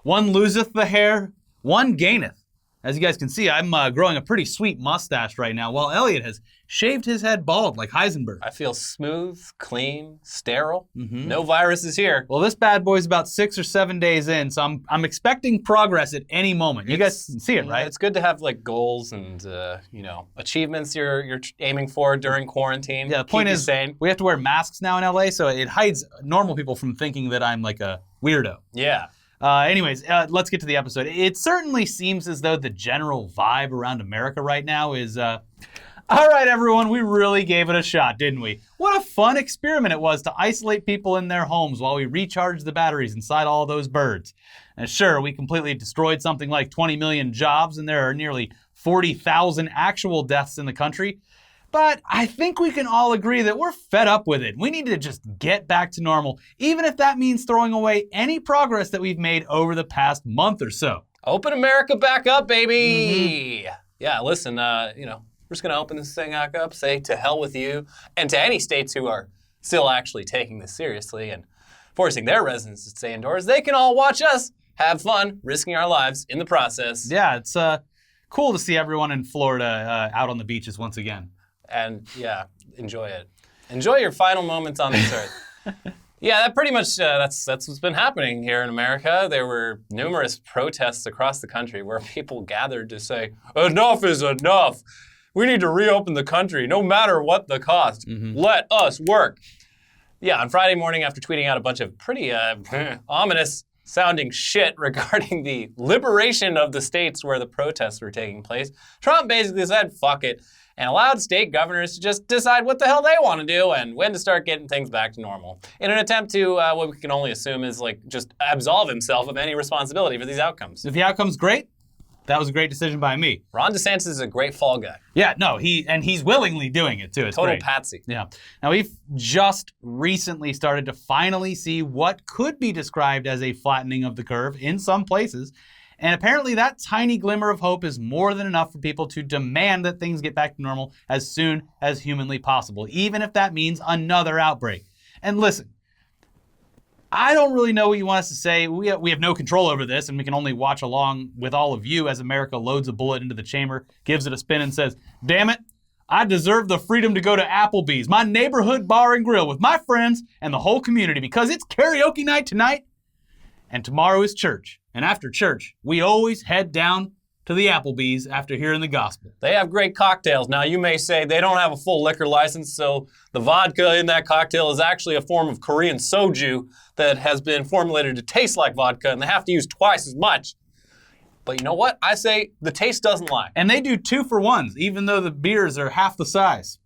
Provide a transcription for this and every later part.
One loseth the hair, one gaineth. As you guys can see, I'm growing a pretty sweet mustache right now, while Elliot has shaved his head bald like Heisenberg. I feel smooth, clean, sterile. No viruses here. Well, this bad boy's about 6 or 7 days in, so I'm expecting progress at any moment. You guys can see it, right? It's good to have like goals and achievements you're aiming for during quarantine. Yeah, the point is, we have to wear masks now in LA, so it hides normal people from thinking that I'm like a weirdo. Yeah. Anyways, let's get to the episode. It certainly seems as though the general vibe around America right now is, all right, everyone, we really gave it a shot, didn't we? What a fun experiment it was to isolate people in their homes while we recharged the batteries inside all those birds. And sure, we completely destroyed something like 20 million jobs, and there are nearly 40,000 actual deaths in the country. But I think we can all agree that we're fed up with it. We need to just get back to normal, even if that means throwing away any progress that we've made over the past month or so. Open America back up, baby! Yeah, listen, we're just going to open this thing back up, say to hell with you, and to any states who are still actually taking this seriously and forcing their residents to stay indoors, they can all watch us have fun, risking our lives in the process. Yeah, it's cool to see everyone in Florida out on the beaches once again. And yeah, enjoy it. Enjoy your final moments on this earth. Yeah, that pretty much, that's what's been happening here in America. There were numerous protests across the country where people gathered to say, enough is enough. We need to reopen the country, no matter what the cost. Let us work. Yeah, on Friday morning, after tweeting out a bunch of pretty ominous sounding shit regarding the liberation of the states where the protests were taking place, Trump basically said, fuck it, and allowed state governors to just decide what the hell they want to do and when to start getting things back to normal, in an attempt to, what we can only assume is just absolve himself of any responsibility for these outcomes. If the outcome's great, that was a great decision by me. Ron DeSantis is a great fall guy. Yeah, no, he's willingly doing it too. It's total great. patsy. Yeah. Now we've just recently started to finally see what could be described as a flattening of the curve in some places. And apparently that tiny glimmer of hope is more than enough for people to demand that things get back to normal as soon as humanly possible, even if that means another outbreak. And listen, I don't really know what you want us to say. We have no control over this, and we can only watch along with all of you as America loads a bullet into the chamber, gives it a spin, and says, damn it, I deserve the freedom to go to Applebee's, my neighborhood bar and grill, with my friends and the whole community, because it's karaoke night tonight, and tomorrow is church. And after church, we always head down to the Applebee's after hearing the gospel. They have great cocktails. Now, you may say they don't have a full liquor license, so the vodka in that cocktail is actually a form of Korean soju that has been formulated to taste like vodka, and they have to use twice as much. But you know what? I say the taste doesn't lie. And they do 2-for-1s, even though the beers are half the size.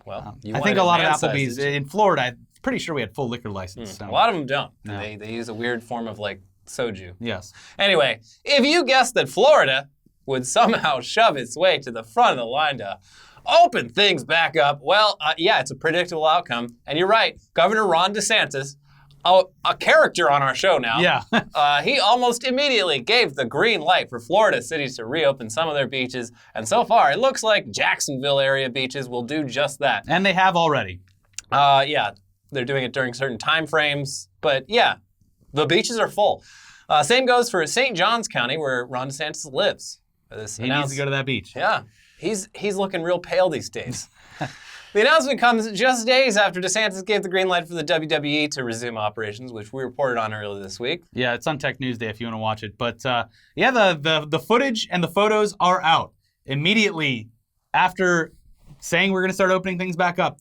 Well, I think a lot of Applebee's in Florida, I'm pretty sure we had full liquor license. So. A lot of them don't. No. They use a weird form of soju. Yes. Anyway, if you guessed that Florida would somehow shove its way to the front of the line to open things back up, well, yeah, it's a predictable outcome. And you're right, Governor Ron DeSantis, a character on our show now, yeah. he almost immediately gave the green light for Florida cities to reopen some of their beaches. And so far, it looks like Jacksonville area beaches will do just that. And they have already. Yeah, they're doing it during certain time frames. But yeah, the beaches are full. Same goes for St. Johns County, where Ron DeSantis lives. He needs to go to that beach. Yeah, he's looking real pale these days. The announcement comes just days after DeSantis gave the green light for the WWE to resume operations, which we reported on earlier this week. Yeah, it's on Tech News Day if you want to watch it. But yeah, the footage and the photos are out immediately after saying we're going to start opening things back up.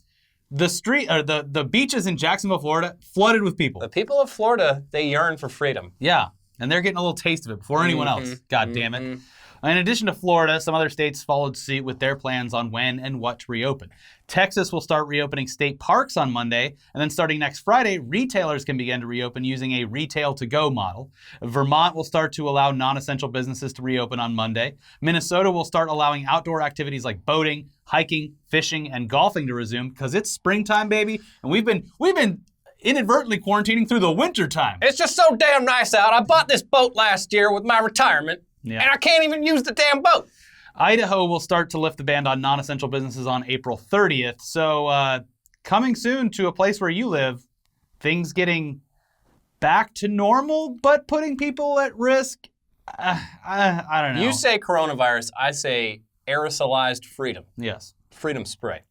The beaches in Jacksonville, Florida, flooded with people. The people of Florida, they yearn for freedom. Yeah, and they're getting a little taste of it before anyone else. God damn it. In addition to Florida, some other states followed suit with their plans on when and what to reopen. Texas will start reopening state parks on Monday, and then starting next Friday, retailers can begin to reopen using a retail-to-go model. Vermont will start to allow non-essential businesses to reopen on Monday. Minnesota will start allowing outdoor activities like boating, hiking, fishing, and golfing to resume because it's springtime, baby, and we've been inadvertently quarantining through the winter time. It's just so damn nice out. I bought this boat last year with my retirement. Yeah. And I can't even use the damn boat. Idaho will start to lift the ban on non-essential businesses on April 30th. So coming soon to a place where you live, things getting back to normal, but putting people at risk. I don't know. You say coronavirus, I say aerosolized freedom. Yes. Freedom spray.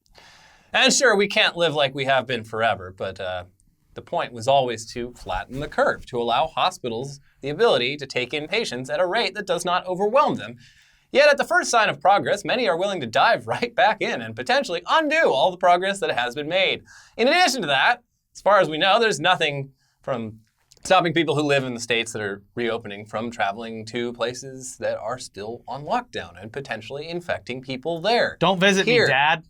And sure, we can't live like we have been forever, but the point was always to flatten the curve, to allow hospitals the ability to take in patients at a rate that does not overwhelm them. Yet at the first sign of progress, many are willing to dive right back in and potentially undo all the progress that has been made. In addition to that, as far as we know, there's nothing from stopping people who live in the states that are reopening from traveling to places that are still on lockdown and potentially infecting people there. Don't visit me, Dad.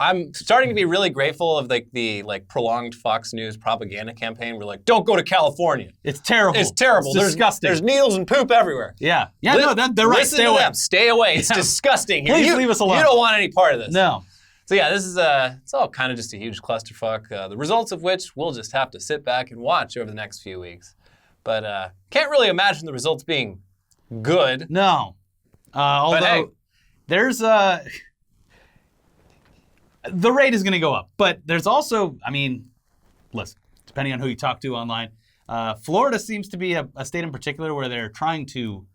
I'm starting to be really grateful of the prolonged Fox News propaganda campaign. We're like, don't go to California. It's terrible. It's terrible. It's disgusting. There's needles and poop everywhere. Yeah. Yeah, no, they're right. Stay away. Stay away. It's disgusting here. Please leave us alone. You don't want any part of this. No. So yeah, this is it's all kind of just a huge clusterfuck, the results of which we'll just have to sit back and watch over the next few weeks. But can't really imagine the results being good. No. Although hey, there's the rate is going to go up. But there's also, I mean, listen, depending on who you talk to online, Florida seems to be a state in particular where they're trying to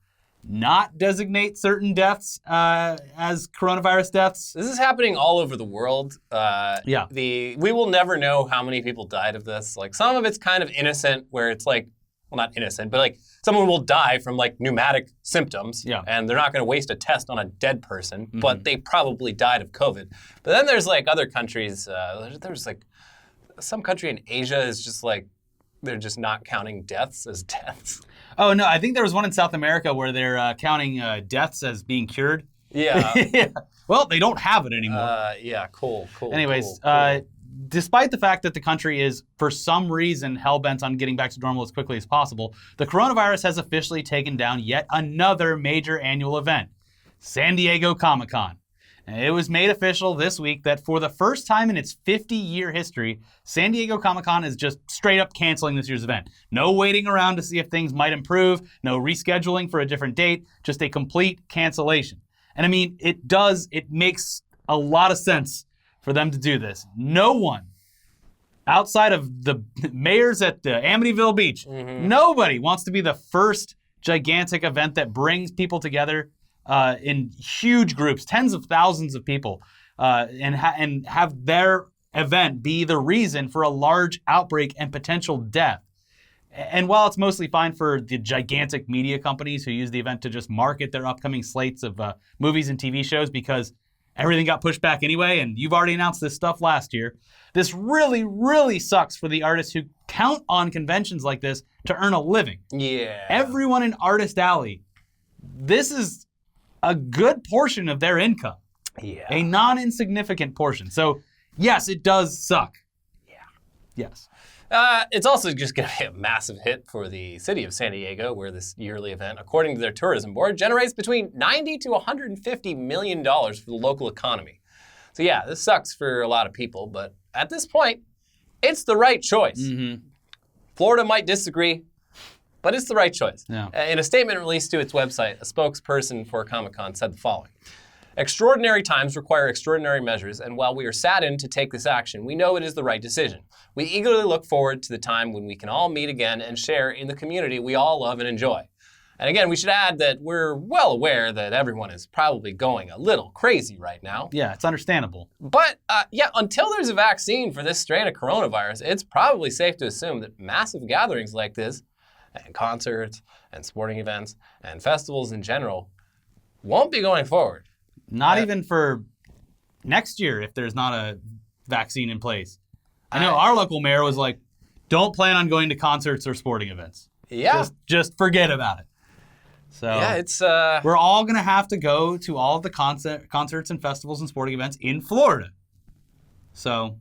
not designate certain deaths as coronavirus deaths. This is happening all over the world. Yeah. We will never know how many people died of this. Like, some of it's kind of innocent, where it's like, well, not innocent, but like someone will die from like pneumatic symptoms, and they're not going to waste a test on a dead person, but they probably died of COVID. But then there's like other countries. There's like some country in Asia is just like, they're just not counting deaths as deaths. Oh, no, I think there was one in South America where they're counting deaths as being cured. Yeah. Yeah. Well, they don't have it anymore. Yeah, cool. Anyways, cool. Despite the fact that the country is, for some reason, hell-bent on getting back to normal as quickly as possible, the coronavirus has officially taken down yet another major annual event, San Diego Comic-Con. It was made official this week that for the first time in its 50-year history, San Diego Comic-Con is just straight up canceling this year's event. No waiting around to see if things might improve, no rescheduling for a different date, just a complete cancellation. And I mean, it makes a lot of sense for them to do this. No one, outside of the mayors at Amityville Beach, nobody wants to be the first gigantic event that brings people together in huge groups, tens of thousands of people, and have their event be the reason for a large outbreak and potential death. And while it's mostly fine for the gigantic media companies who use the event to just market their upcoming slates of movies and TV shows because everything got pushed back anyway, and you've already announced this stuff last year, this really, really sucks for the artists who count on conventions like this to earn a living. Yeah. Everyone in Artist Alley, this is a good portion of their income. Yeah. A non-insignificant portion. So, yes, it does suck. Yeah. Yes. It's also just going to be a massive hit for the city of San Diego, where this yearly event, according to their tourism board, generates between $90 to $150 million for the local economy. So yeah, this sucks for a lot of people, but at this point, it's the right choice. Florida might disagree, but it's the right choice. Yeah. In a statement released to its website, a spokesperson for Comic-Con said the following. Extraordinary times require extraordinary measures, and while we are saddened to take this action, we know it is the right decision. We eagerly look forward to the time when we can all meet again and share in the community we all love and enjoy. And again, we should add that we're well aware that everyone is probably going a little crazy right now. Yeah, it's understandable. But until there's a vaccine for this strain of coronavirus, it's probably safe to assume that massive gatherings like this, and concerts, and sporting events, and festivals in general, won't be going forward. Not even for next year if there's not a vaccine in place. I know our local mayor was like, don't plan on going to concerts or sporting events. Yeah. Just forget about it. So yeah, it's we're all going to have to go to all of the concerts and festivals and sporting events in Florida. So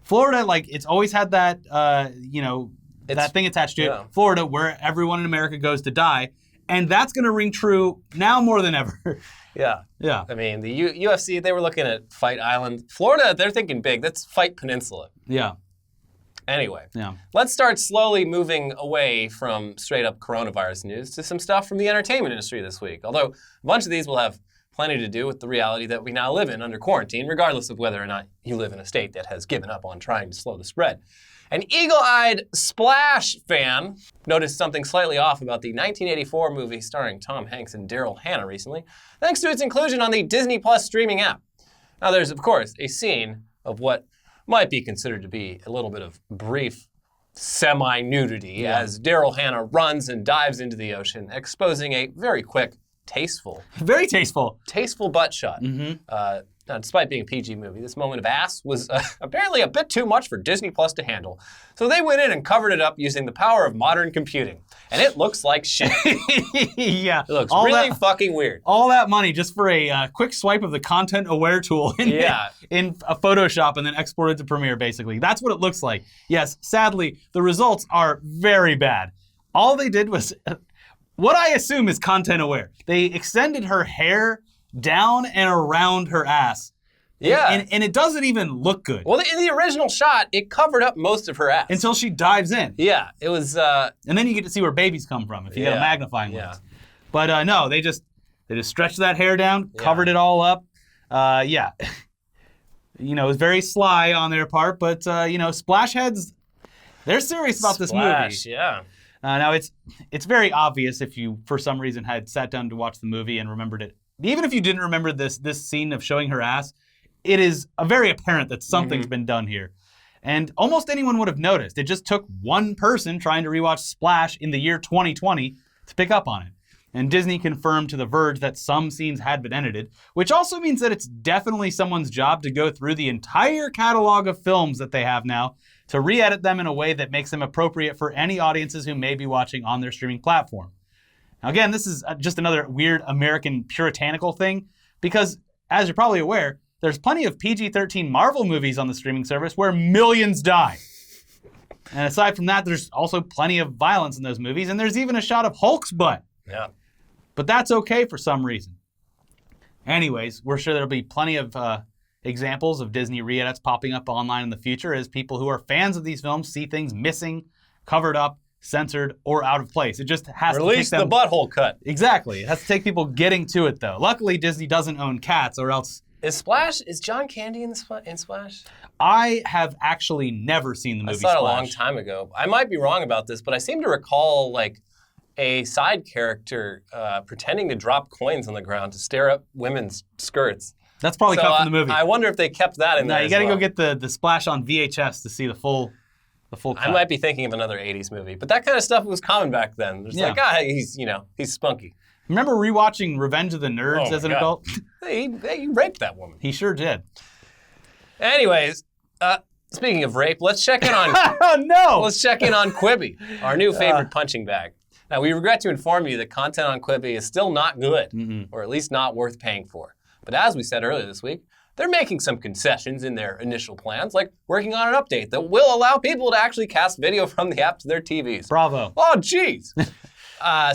Florida, like, it's always had that, that thing attached to it. Florida, where everyone in America goes to die. And that's going to ring true now more than ever. Yeah. Yeah. I mean, the UFC, they were looking at Fight Island. Florida, they're thinking big. That's Fight Peninsula. Yeah. Anyway, yeah. Let's start slowly moving away from straight-up coronavirus news to some stuff from the entertainment industry this week. Although a bunch of these will have plenty to do with the reality that we now live in under quarantine, regardless of whether or not you live in a state that has given up on trying to slow the spread. An eagle-eyed Splash fan noticed something slightly off about the 1984 movie starring Tom Hanks and Daryl Hannah recently, thanks to its inclusion on the Disney Plus streaming app. Now, there's, of course, a scene of what might be considered to be a little bit of brief semi-nudity as Daryl Hannah runs and dives into the ocean, exposing a very quick, very tasteful butt shot. Now, despite being a PG movie, this moment of ass was apparently a bit too much for Disney Plus to handle. So they went in and covered it up using the power of modern computing. And it looks like shit. Yeah. It looks really fucking weird. All that money just for a quick swipe of the content aware tool in a Photoshop and then export it to Premiere, basically. That's what it looks like. Yes, sadly, the results are very bad. All they did was what I assume is content aware. They extended her hair down and around her ass. Yeah. And it doesn't even look good. Well, in the original shot, it covered up most of her ass. Until she dives in. Yeah, it was... And then you get to see where babies come from if you got a magnifying lens. But no, they just stretched that hair down, covered it all up. It was very sly on their part, but, Splash Heads, they're serious about this movie. Yeah. Now, it's very obvious if you, for some reason, had sat down to watch the movie and remembered it. Even if you didn't remember this scene of showing her ass, it is very apparent that something's been done here. And almost anyone would have noticed. It just took one person trying to rewatch Splash in the year 2020 to pick up on it. And Disney confirmed to The Verge that some scenes had been edited, which also means that it's definitely someone's job to go through the entire catalog of films that they have now to re-edit them in a way that makes them appropriate for any audiences who may be watching on their streaming platform. Now, again, this is just another weird American puritanical thing because, as you're probably aware, there's plenty of PG-13 Marvel movies on the streaming service where millions die. And aside from that, there's also plenty of violence in those movies, and there's even a shot of Hulk's butt. Yeah. But that's okay for some reason. Anyways, we're sure there'll be plenty of examples of Disney re-edits popping up online in the future as people who are fans of these films see things missing, covered up, censored, or out of place. It just has to take them... Release the butthole cut. Exactly. It has to take people getting to it, though. Luckily, Disney doesn't own cats, or else... Is John Candy in Splash? I have actually never seen the movie Splash. I saw it Splash. a long time ago. I might be wrong about this, but I seem to recall, a side character pretending to drop coins on the ground to stare up women's skirts. That's probably cut from the movie. I wonder if they kept that in there. No, you gotta go get the Splash on VHS to see the full cut. I might be thinking of another 80s movie, but that kind of stuff was common back then. He's spunky. Remember rewatching Revenge of the Nerds as an adult? He raped that woman. He sure did. Anyways, speaking of rape, let's check in on oh no! Let's check in on Quibi, our new favorite punching bag. Now, we regret to inform you that content on Quibi is still not good, or at least not worth paying for. But as we said earlier this week, they're making some concessions in their initial plans, like working on an update that will allow people to actually cast video from the app to their TVs. Bravo. Oh, jeez.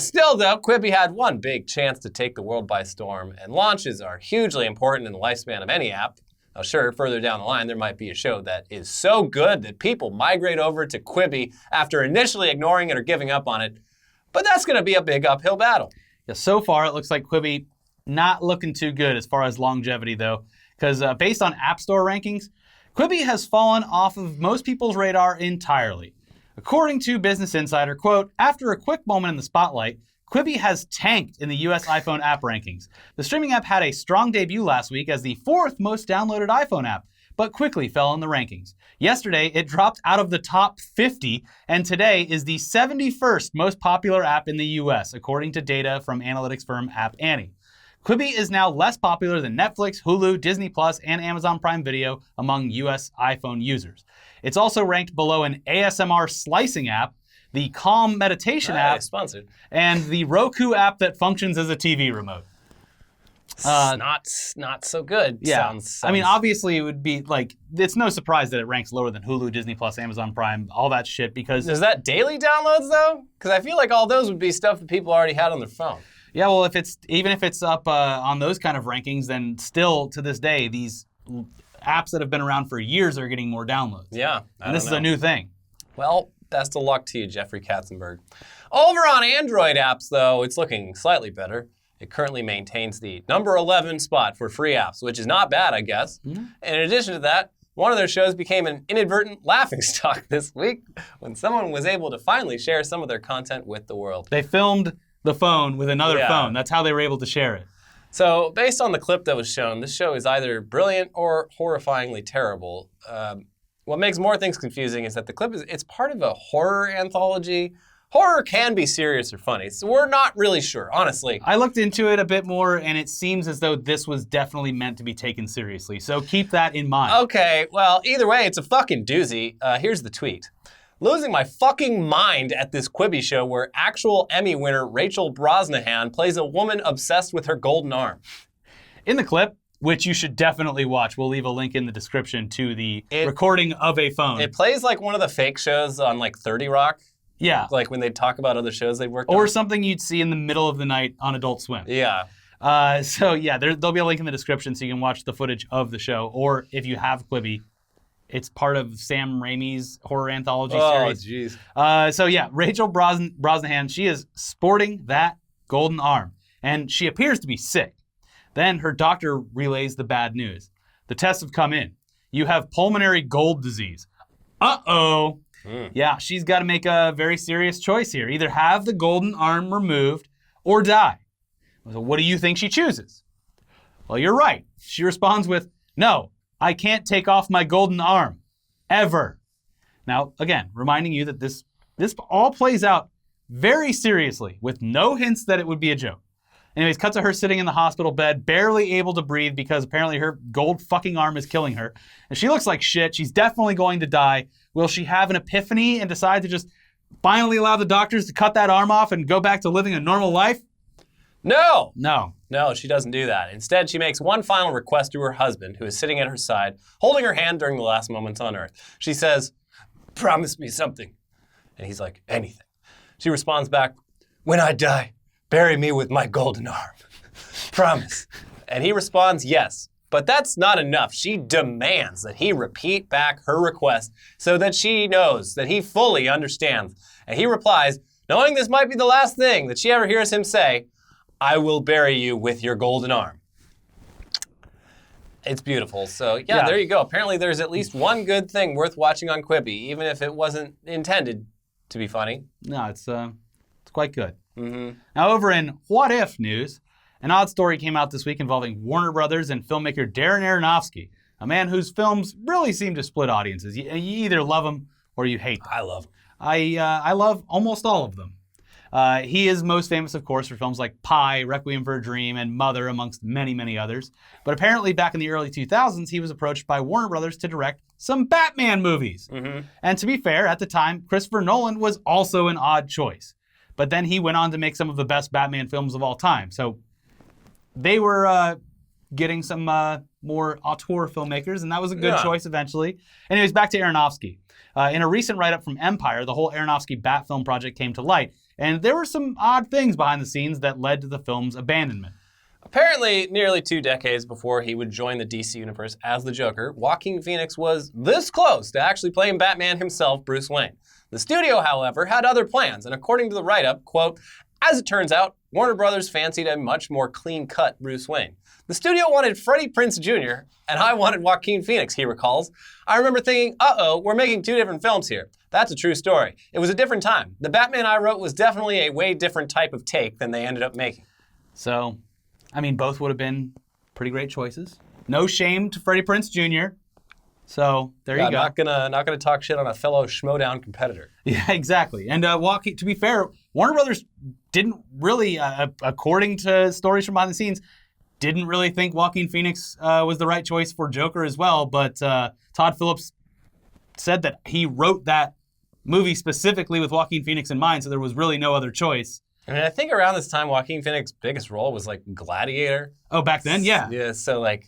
Still, though, Quibi had one big chance to take the world by storm, and launches are hugely important in the lifespan of any app. Now, sure, further down the line, there might be a show that is so good that people migrate over to Quibi after initially ignoring it or giving up on it, but that's going to be a big uphill battle. Yeah, so far, it looks like Quibi not looking too good as far as longevity, though, because based on App Store rankings, Quibi has fallen off of most people's radar entirely. According to Business Insider, quote, after a quick moment in the spotlight, Quibi has tanked in the US iPhone app rankings. The streaming app had a strong debut last week as the 4th most downloaded iPhone app, but quickly fell in the rankings. Yesterday, it dropped out of the top 50, and today is the 71st most popular app in the US, according to data from analytics firm App Annie. Quibi is now less popular than Netflix, Hulu, Disney Plus, and Amazon Prime Video among US iPhone users. It's also ranked below an ASMR slicing app, the Calm meditation app, sponsored, and the Roku app that functions as a TV remote. Not so good. Yeah. Sounds... I mean, obviously, it would be it's no surprise that it ranks lower than Hulu, Disney Plus, Amazon Prime, all that shit, because... Is that daily downloads, though? Because I feel like all those would be stuff that people already had on their phone. Yeah, well, even if it's up on those kind of rankings, then still, to this day, these apps that have been around for years are getting more downloads. Yeah. And this is a new thing. Well, best of luck to you, Jeffrey Katzenberg. Over on Android apps, though, it's looking slightly better. It currently maintains the number 11 spot for free apps, which is not bad, I guess. Mm-hmm. And in addition to that, one of their shows became an inadvertent laughingstock this week when someone was able to finally share some of their content with the world. They filmed the phone with another phone. That's how they were able to share it. So based on the clip that was shown, this show is either brilliant or horrifyingly terrible. What makes more things confusing is that the clip it's part of a horror anthology. Horror can be serious or funny, so we're not really sure, honestly. I looked into it a bit more, and it seems as though this was definitely meant to be taken seriously, so keep that in mind. Okay, well, either way, it's a fucking doozy. Here's the tweet. Losing my fucking mind at this Quibi show where actual Emmy winner Rachel Brosnahan plays a woman obsessed with her golden arm. In the clip, which you should definitely watch, we'll leave a link in the description to the recording of a phone. It plays like one of the fake shows on like 30 Rock. Yeah. Like when they talk about other shows they've worked on. Or something you'd see in the middle of the night on Adult Swim. Yeah. There'll be a link in the description so you can watch the footage of the show. Or if you have Quibi, it's part of Sam Raimi's horror anthology series. Oh, jeez. Rachel Brosnahan, she is sporting that golden arm. And she appears to be sick. Then her doctor relays the bad news. The tests have come in. You have pulmonary gold disease. Uh-oh. Yeah, she's got to make a very serious choice here. Either have the golden arm removed or die. So what do you think she chooses? Well, you're right. She responds with, no, I can't take off my golden arm. Ever. Now, again, reminding you that this all plays out very seriously with no hints that it would be a joke. Anyways, cut to her sitting in the hospital bed, barely able to breathe because apparently her gold fucking arm is killing her. And she looks like shit. She's definitely going to die. Will she have an epiphany and decide to just finally allow the doctors to cut that arm off and go back to living a normal life? No, she doesn't do that. Instead, she makes one final request to her husband, who is sitting at her side, holding her hand during the last moments on Earth. She says, promise me something. And he's like, anything. She responds back, when I die, bury me with my golden arm. Promise. And he responds, yes. But that's not enough. She demands that he repeat back her request so that she knows that he fully understands. And he replies, knowing this might be the last thing that she ever hears him say, I will bury you with your golden arm. It's beautiful. So, there you go. Apparently there's at least one good thing worth watching on Quibi, even if it wasn't intended to be funny. No, it's quite good. Mm-hmm. Now, over in What If news, an odd story came out this week involving Warner Brothers and filmmaker Darren Aronofsky, a man whose films really seem to split audiences. You either love him or you hate them. I love him. I love almost all of them. He is most famous, of course, for films like Pi, Requiem for a Dream, and Mother, amongst many, many others. But apparently back in the early 2000s, he was approached by Warner Brothers to direct some Batman movies. Mm-hmm. And to be fair, at the time, Christopher Nolan was also an odd choice. But then he went on to make some of the best Batman films of all time. So they were getting some more auteur filmmakers, and that was a good choice eventually. Anyways, back to Aronofsky. In a recent write-up from Empire, the whole Aronofsky Bat film project came to light, and there were some odd things behind the scenes that led to the film's abandonment. Apparently, nearly 2 decades before he would join the DC universe as the Joker, Joaquin Phoenix was this close to actually playing Batman himself, Bruce Wayne. The studio, however, had other plans, and according to the write-up, quote, as it turns out, Warner Brothers fancied a much more clean-cut Bruce Wayne. The studio wanted Freddie Prinze Jr., and I wanted Joaquin Phoenix, he recalls. I remember thinking, uh-oh, we're making 2 different films here. That's a true story. It was a different time. The Batman I wrote was definitely a way different type of take than they ended up making. So, I mean, both would have been pretty great choices. No shame to Freddie Prinze Jr., so there you go. Not gonna talk shit on a fellow schmodown competitor. Yeah, exactly. And Joaquin, to be fair, Warner Brothers didn't really, according to stories from behind the scenes, didn't really think Joaquin Phoenix was the right choice for Joker as well. But Todd Phillips said that he wrote that movie specifically with Joaquin Phoenix in mind, so there was really no other choice. I mean, I think around this time, Joaquin Phoenix's biggest role was like Gladiator. Oh, back then, yeah. Yeah, so like,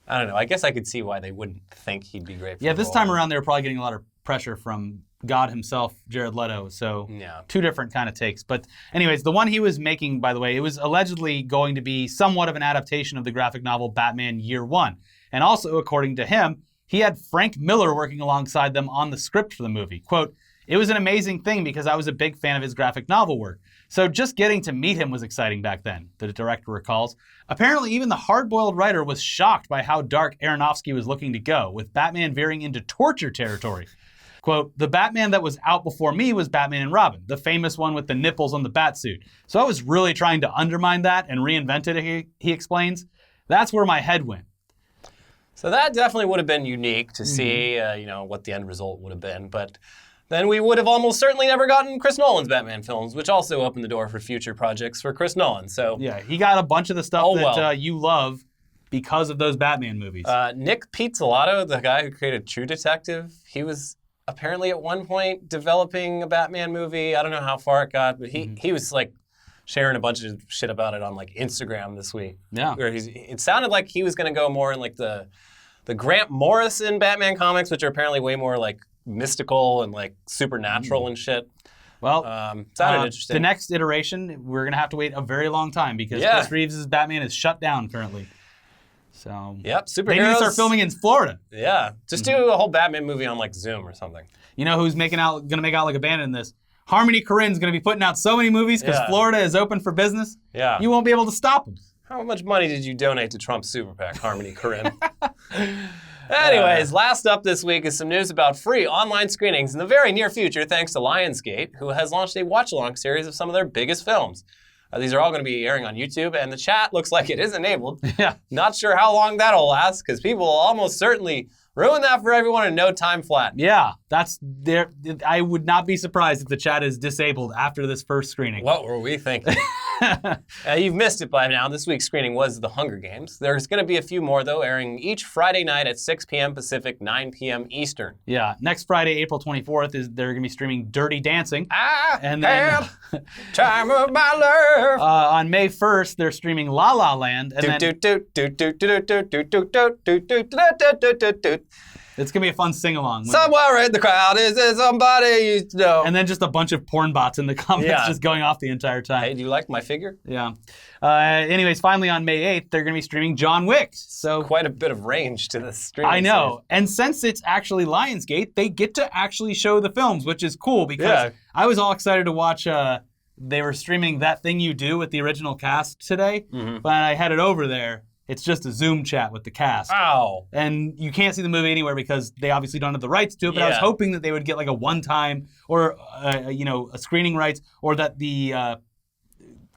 I don't know. I guess I could see why they wouldn't think he'd be great for the this role. time around they were probably getting a lot of pressure from God himself, Jared Leto, so 2 different kind of takes. But anyways, the one he was making, by the way, it was allegedly going to be somewhat of an adaptation of the graphic novel Batman Year One. And also, according to him, he had Frank Miller working alongside them on the script for the movie. Quote, it was an amazing thing because I was a big fan of his graphic novel work. So just getting to meet him was exciting back then, the director recalls. Apparently, even the hard-boiled writer was shocked by how dark Aronofsky was looking to go, with Batman veering into torture territory. Quote, the Batman that was out before me was Batman and Robin, the famous one with the nipples on the batsuit. So I was really trying to undermine that and reinvent it, he explains. That's where my head went. So that definitely would have been unique to see, what the end result would have been. But then we would have almost certainly never gotten Chris Nolan's Batman films, which also opened the door for future projects for Chris Nolan. So yeah, he got a bunch of the stuff you love because of those Batman movies. Nick Pizzolatto, the guy who created True Detective, he was apparently at one point developing a Batman movie. I don't know how far it got, but he was like sharing a bunch of shit about it on like Instagram this week. Yeah. Where it sounded like he was going to go more in like the Grant Morrison Batman comics, which are apparently way more like mystical and like supernatural and shit. Well, sounded interesting. The next iteration, we're going to have to wait a very long time because Chris Reeves' Batman is shut down currently. So yep, superheroes. They need to start filming in Florida. Yeah, just do a whole Batman movie on like Zoom or something. You know who's going to make out like a bandit in this? Harmony Korine's going to be putting out so many movies because Florida is open for business. Yeah. You won't be able to stop them. How much money did you donate to Trump's super PAC, Harmony Korine? Anyways, last up this week is some news about free online screenings in the very near future thanks to Lionsgate, who has launched a watch-along series of some of their biggest films. These are all going to be airing on YouTube, and the chat looks like it is enabled. Yeah. Not sure how long that'll last, because people will almost certainly ruin that for everyone in no time flat. Yeah, that's there. I would not be surprised if the chat is disabled after this first screening. What were we thinking? You've missed it by now. This week's screening was The Hunger Games. There's going to be a few more, though, airing each Friday night at 6 p.m. Pacific, 9 p.m. Eastern. Yeah, next Friday, April 24th, they're going to be streaming Dirty Dancing. And then time of my life. On May 1st, they're streaming La La Land. And it's going to be a fun sing-along. Somewhere in the crowd is there somebody you know. And then just a bunch of porn bots in the comments just going off the entire time. Hey, do you like my figure? Yeah. Anyways, finally on May 8th, they're going to be streaming John Wick. So quite a bit of range to this streaming. I know. And since it's actually Lionsgate, they get to actually show the films, which is cool because I was all excited to watch they were streaming That Thing You Do with the original cast today. But I headed over there. It's just a Zoom chat with the cast. Ow. And you can't see the movie anywhere because they obviously don't have the rights to it, but I was hoping that they would get like a one-time or, a screening rights, or that the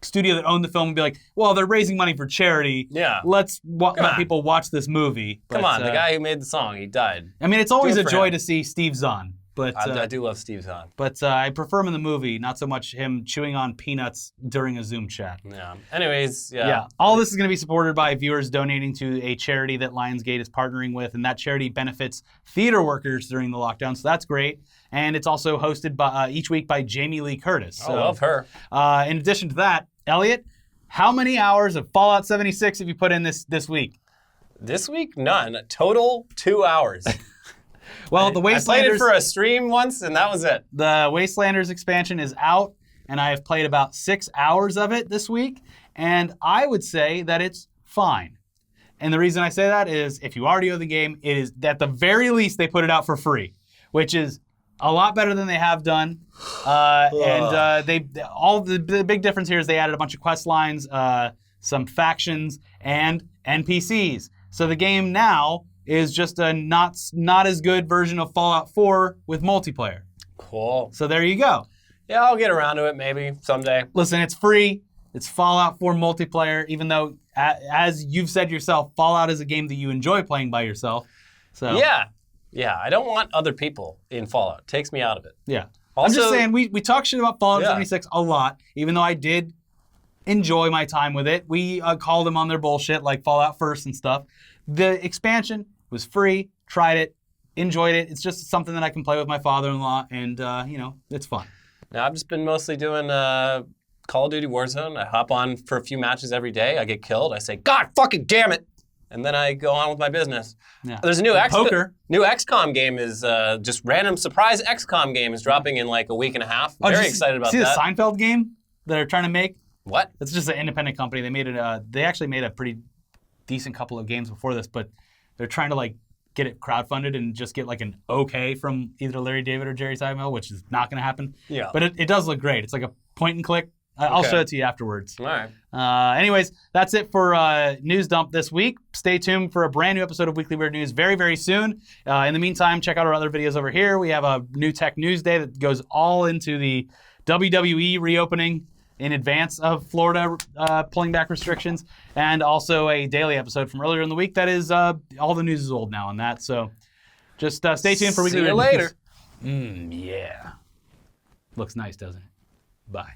studio that owned the film would be like, well, they're raising money for charity. Yeah. Let's let people watch this movie. Come on, the guy who made the song, he died. I mean, it's always a joy to see Steve Zahn. But I do love Steve Zahn. But I prefer him in the movie, not so much him chewing on peanuts during a Zoom chat. Yeah. Anyways, all this is going to be supported by viewers donating to a charity that Lionsgate is partnering with, and that charity benefits theater workers during the lockdown, so that's great. And it's also hosted by each week by Jamie Lee Curtis. I love her. In addition to that, Elliot, how many hours of Fallout 76 have you put in this week? This week, none. Total 2 hours. Well, the Wastelanders... I played it for a stream once, and that was it. The Wastelanders expansion is out, and I have played about 6 hours of it this week, and I would say that it's fine. And the reason I say that is if you already own the game, it is at the very least they put it out for free, which is a lot better than they have done. The big difference here is they added a bunch of quest lines, some factions, and NPCs. So the game now is just a not as good version of Fallout 4 with multiplayer. Cool. So there you go. Yeah, I'll get around to it maybe someday. Listen, it's free. It's Fallout 4 multiplayer, even though, as you've said yourself, Fallout is a game that you enjoy playing by yourself. So Yeah, I don't want other people in Fallout. It takes me out of it. Yeah. Also, I'm just saying, we talk shit about Fallout 76 a lot, even though I did enjoy my time with it. We called them on their bullshit, like Fallout First and stuff. The expansion was free, tried it, enjoyed it. It's just something that I can play with my father-in-law, and, it's fun. Now, I've just been mostly doing Call of Duty Warzone. I hop on for a few matches every day. I get killed. I say, God fucking damn it! And then I go on with my business. Yeah. There's a new XCOM game is just random surprise XCOM game is dropping in like a week and a half. Very excited about that. See the Seinfeld game that they're trying to make? What? It's just an independent company. They made it. They actually made a pretty decent couple of games before this, but they're trying to like get it crowdfunded and just get like an okay from either Larry David or Jerry Seinfeld, which is not going to happen. Yeah. But it does look great. It's like a point and click I'll Okay. show it to you afterwards. All right. Anyways, that's it for News Dump this week. Stay tuned for a brand new episode of Weekly Weird News very, very soon. In the meantime, check out our other videos over here. We have a new Tech News Day that goes all into the WWE reopening in advance of Florida pulling back restrictions, and also a daily episode from earlier in the week that is all the news is old now on that. So just stay tuned for Weekly See you Weird later. News. Yeah. Looks nice, doesn't it? Bye.